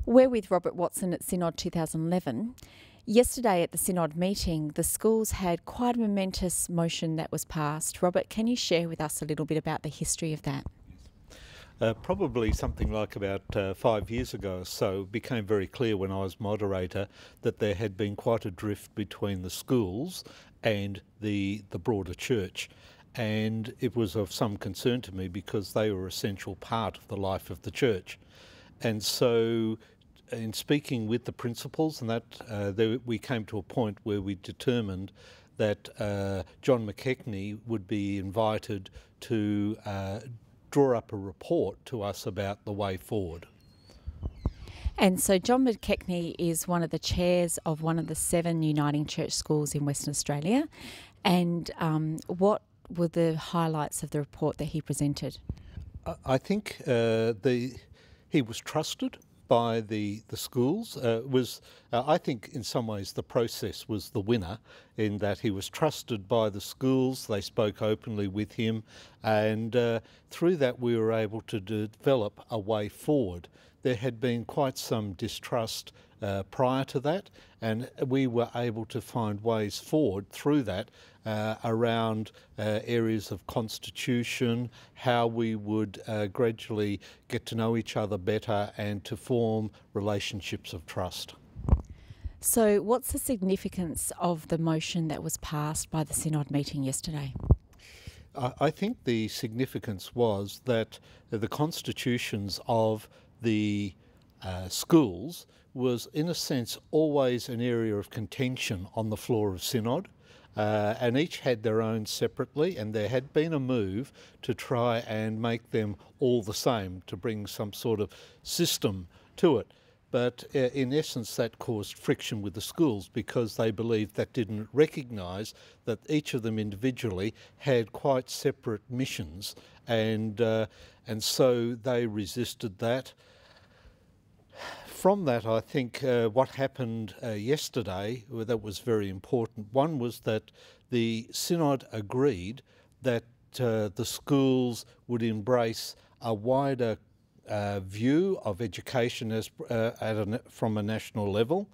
We're with Robert Watson at Synod 2011. Yesterday at the Synod meeting, the schools had quite a momentous motion that was passed. Robert, can you share with us a little bit about the history of that? Probably something like about 5 years ago or so, it became very clear when I was moderator that there had been quite a drift between the schools and the broader church. And it was of some concern to me because they were an essential part of the life of the church. And so in speaking with the principals and that, we came to a point where we determined that John McKechnie would be invited to draw up a report to us about the way forward. And so John McKechnie is one of the chairs of one of the 7 Uniting Church schools in Western Australia. And what were the highlights of the report that he presented? I think he was trusted by the schools. I think in some ways the process was the winner in that he was trusted by the schools. They spoke openly with him, and through that we were able to develop a way forward. There had been quite some distrust prior to that, and we were able to find ways forward through that around areas of constitution, how we would gradually get to know each other better and to form relationships of trust. So what's the significance of the motion that was passed by the Synod meeting yesterday? I think the significance was that the constitutions of the schools was in a sense always an area of contention on the floor of Synod, and each had their own separately, and there had been a move to try and make them all the same, to bring some sort of system to it. But in essence that caused friction with the schools because they believed that didn't recognise that each of them individually had quite separate missions, and so they resisted that. From that, I think what happened yesterday that was very important. One was that the Synod agreed that the schools would embrace a wider view of education from a national level,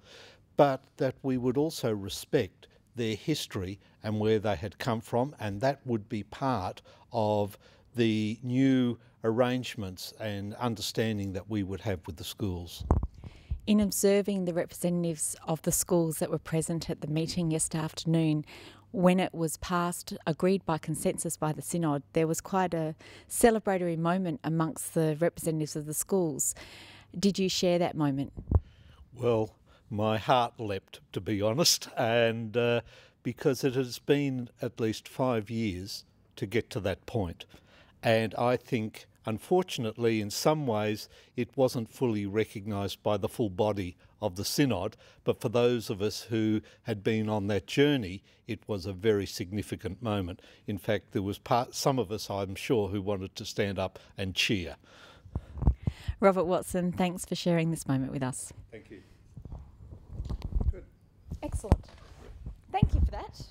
but that we would also respect their history and where they had come from, and that would be part of the new arrangements and understanding that we would have with the schools. In observing the representatives of the schools that were present at the meeting yesterday afternoon, when it was passed, agreed by consensus by the Synod, there was quite a celebratory moment amongst the representatives of the schools. Did you share that moment? Well, my heart leapt, to be honest, and because it has been at least 5 years to get to that point. And I think, unfortunately, in some ways, it wasn't fully recognised by the full body of the Synod, but for those of us who had been on that journey, it was a very significant moment. In fact, there was some of us, I'm sure, who wanted to stand up and cheer. Robert Watson, thanks for sharing this moment with us. Thank you. Good. Excellent. Thank you for that.